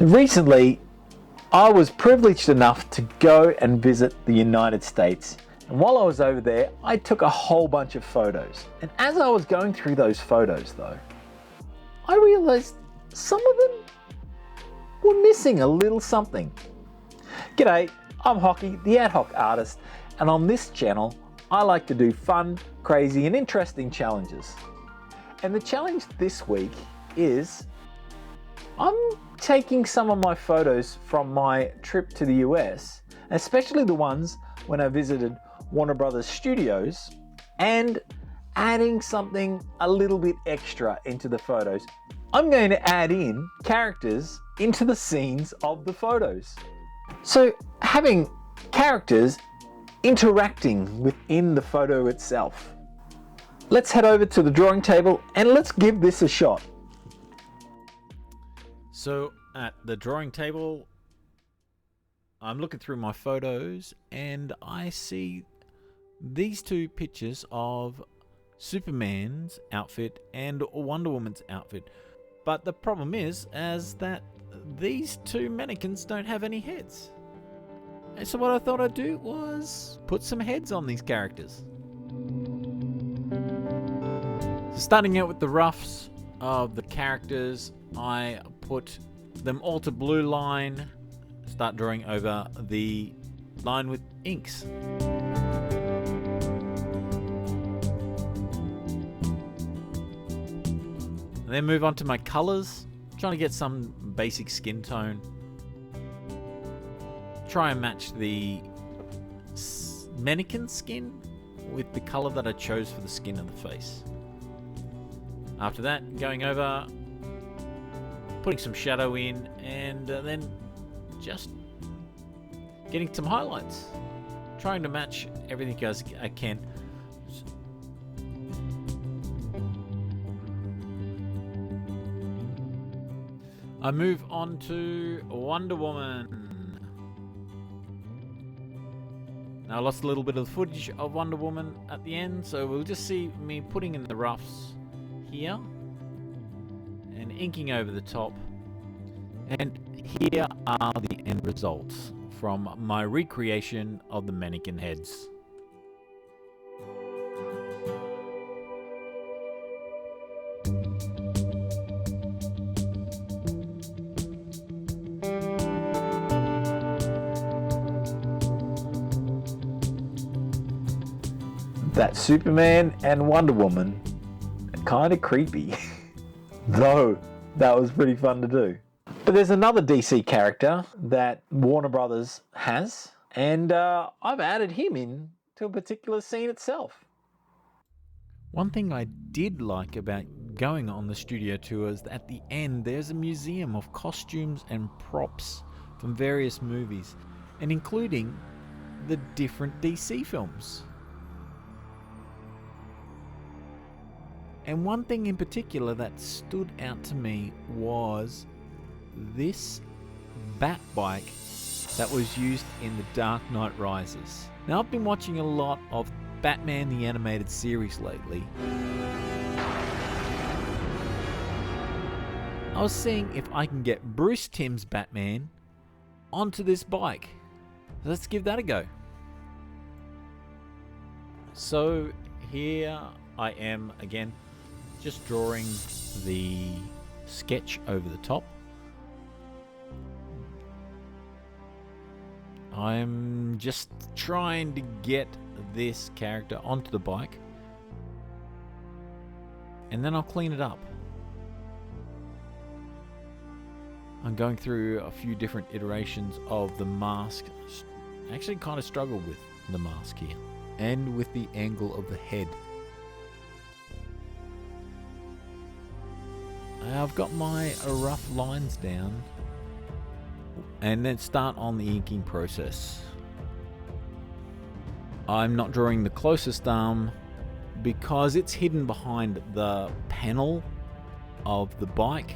Recently, I was privileged enough to go and visit the United States. And while I was over there, I took a whole bunch of photos. And as I was going through those photos though, I realized some of them were missing a little something. G'day, I'm Hockey, the Ad Hoc Artist, and on this channel, I like to do fun, crazy, and interesting challenges. And the challenge this week is I'm taking some of my photos from my trip to the US, especially the ones when I visited Warner Brothers Studios, and adding something a little bit extra into the photos. I'm going to add in characters into the scenes of the photos. So having characters interacting within the photo itself. Let's head over to the drawing table and let's give this a shot. So at the drawing table, I'm looking through my photos and I see these two pictures of Superman's outfit and Wonder Woman's outfit. But the problem is that these two mannequins don't have any heads. And so what I thought I'd do was put some heads on these characters. So starting out with the roughs of the characters, I put them all to blue line, start drawing over the line with inks. And then move on to my colors, trying to get some basic skin tone. Try and match the mannequin skin with the color that I chose for the skin of the face. After that, going over, putting some shadow in, and then just getting some highlights. Trying to match everything as I can. I move on to Wonder Woman. Now I lost a little bit of the footage of Wonder Woman at the end, so we'll just see me putting in the roughs here and inking over the top. And here are the end results from my recreation of the mannequin heads. That Superman and Wonder Woman are kind of creepy, though that was pretty fun to do. But there's another DC character that Warner Brothers has, and I've added him in to a particular scene itself. One thing I did like about going on the studio tour is that at the end there's a museum of costumes and props from various movies, and including the different DC films. And one thing in particular that stood out to me was this bat bike that was used in The Dark Knight Rises. Now I've been watching a lot of Batman the Animated Series lately. I was seeing if I can get Bruce Timm's Batman onto this bike. Let's give that a go. So here I am again, just drawing the sketch over the top. I'm just trying to get this character onto the bike, and then I'll clean it up. I'm going through a few different iterations of the mask. I actually kind of struggled with the mask here, and with the angle of the head. I've got my rough lines down, and then start on the inking process. I'm not drawing the closest arm because it's hidden behind the panel of the bike.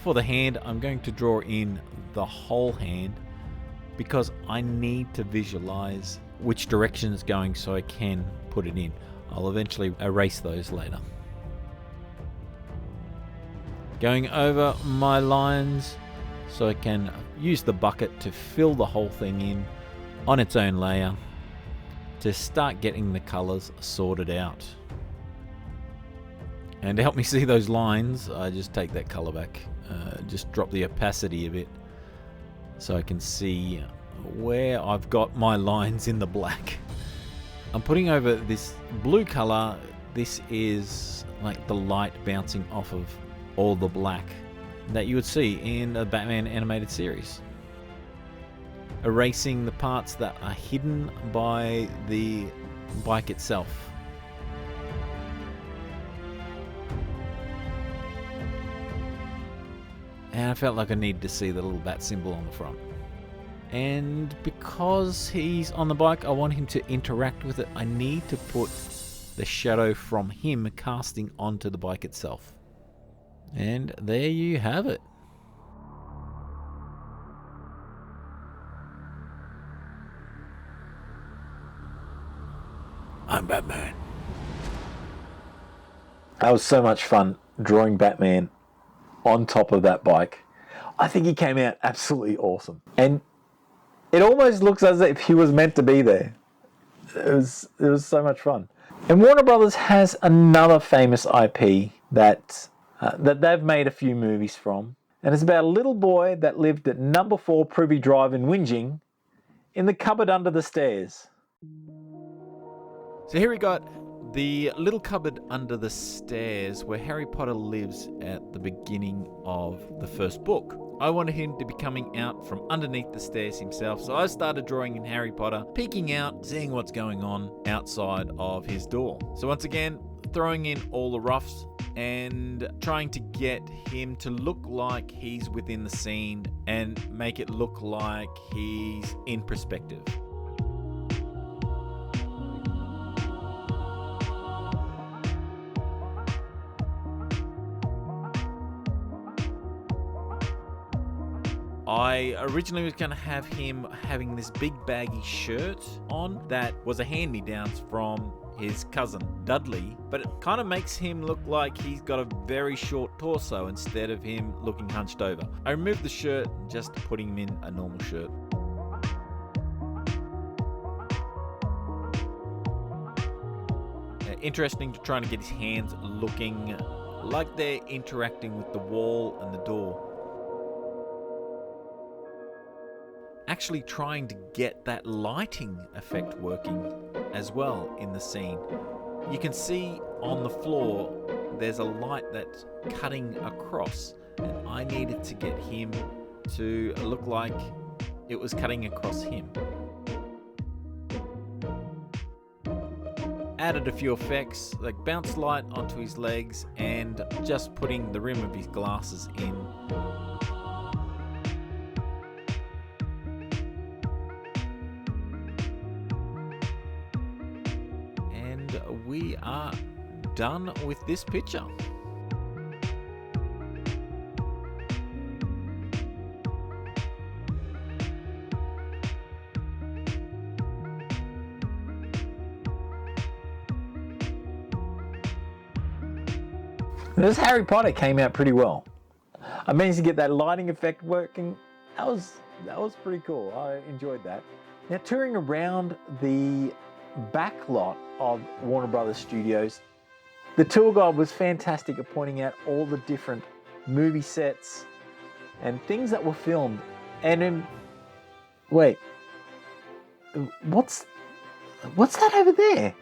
For the hand, I'm going to draw in the whole hand because I need to visualize which direction it's going so I can put it in. I'll eventually erase those later. going over my lines so I can use the bucket to fill the whole thing in on its own layer to start getting the colors sorted out. And to help me see those lines, I just take that color back, just drop the opacity a bit so I can see where I've got my lines in the black. I'm putting over this blue color. This is like the light bouncing off of all the black that you would see in a Batman animated series. Erasing the parts that are hidden by the bike itself. And I felt like I needed to see the little bat symbol on the front. And because he's on the bike, I want him to interact with it. I need to put the shadow from him casting onto the bike itself. And there you have it. I'm Batman. That was so much fun drawing Batman on top of that bike. I think he came out absolutely awesome. And it almost looks as if he was meant to be there. It was so much fun. And Warner Brothers has another famous IP that they've made a few movies from. And it's about a little boy that lived at number 4 Privy Drive in Whinging in the cupboard under the stairs. So here we got the little cupboard under the stairs where Harry Potter lives at the beginning of the first book. I wanted him to be coming out from underneath the stairs himself, so I started drawing in Harry Potter, peeking out, seeing what's going on outside of his door. So once again, throwing in all the roughs and trying to get him to look like he's within the scene and make it look like he's in perspective. I originally was going to have him having this big baggy shirt on that was a hand-me-down from his cousin Dudley, but it kind of makes him look like he's got a very short torso instead of him looking hunched over. I removed the shirt, just putting him in a normal shirt. Interesting to trying to get his hands looking like they're interacting with the wall and the door. Actually trying to get that lighting effect working as well in the scene. You can see on the floor there's a light that's cutting across, and I needed to get him to look like it was cutting across him. Added a few effects like bounce light onto his legs and just putting the rim of his glasses in. We are done with this picture. This Harry Potter came out pretty well. I managed to get that lighting effect working. That was pretty cool. I enjoyed that. Now, touring around the back lot of Warner Brothers Studios, the tour guide was fantastic at pointing out all the different movie sets and things that were filmed. And wait, what's that over there?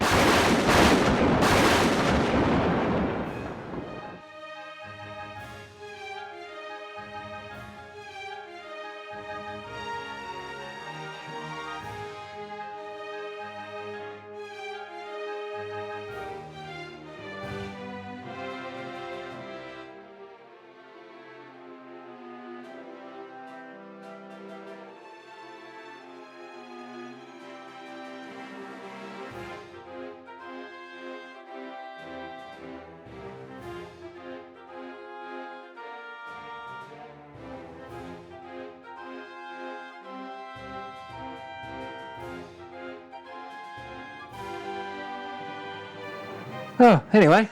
Oh, anyway,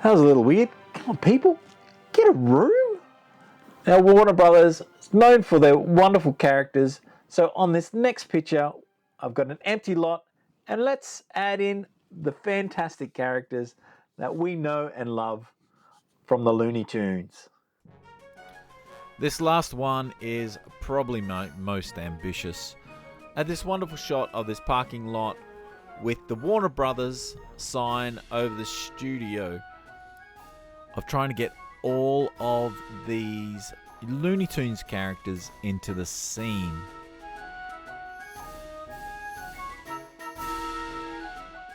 that was a little weird. Come on, people, get a room? Now, Warner Brothers is known for their wonderful characters. So on this next picture, I've got an empty lot, and let's add in the fantastic characters that we know and love from the Looney Tunes. This last one is probably my most ambitious. At this wonderful shot of this parking lot with the Warner Brothers sign over the studio, of trying to get all of these Looney Tunes characters into the scene.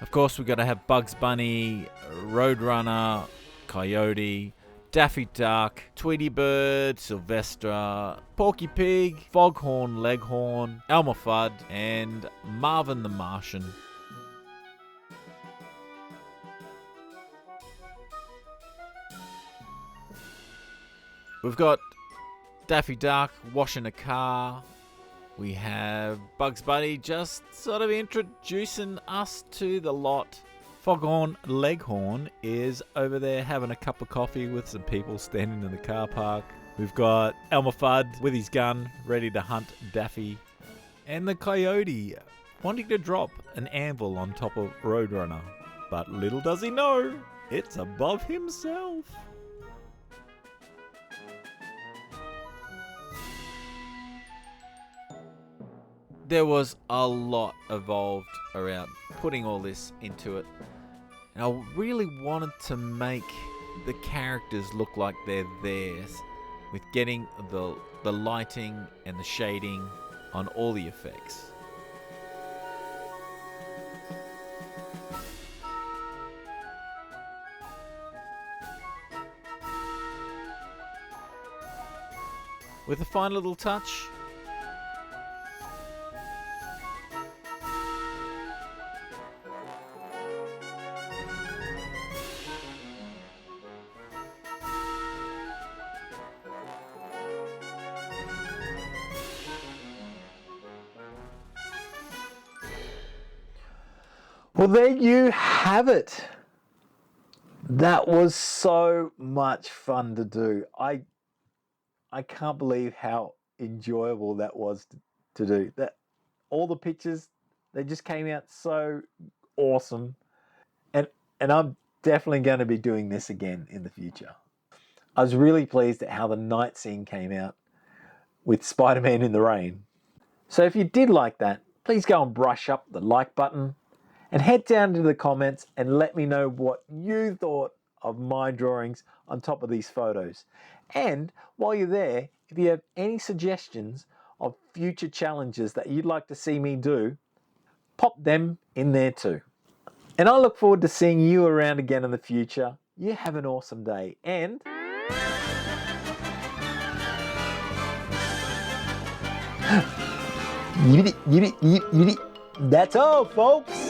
Of course, we've got to have Bugs Bunny, Roadrunner, Coyote, Daffy Duck, Tweety Bird, Sylvester, Porky Pig, Foghorn Leghorn, Elmer Fudd, and Marvin the Martian. We've got Daffy Duck washing a car. We have Bugs Bunny just sort of introducing us to the lot. Foghorn Leghorn is over there having a cup of coffee with some people standing in the car park. We've got Elmer Fudd with his gun ready to hunt Daffy. And the Coyote wanting to drop an anvil on top of Roadrunner. But little does he know, it's above himself. There was a lot involved around putting all this into it. And I really wanted to make the characters look like they're theirs, with getting the lighting and the shading on all the effects. With a fine little touch, Well, there you have it. That was so much fun to do. I can't believe how enjoyable that was to do. That all the pictures, they just came out so awesome. And I'm definitely going to be doing this again in the future. I was really pleased at how the night scene came out with Spider-Man in the rain. So if you did like that, please go and brush up the like button and head down to the comments and let me know what you thought of my drawings on top of these photos. And while you're there, if you have any suggestions of future challenges that you'd like to see me do, pop them in there too. And I look forward to seeing you around again in the future. You have an awesome day, and that's all, folks.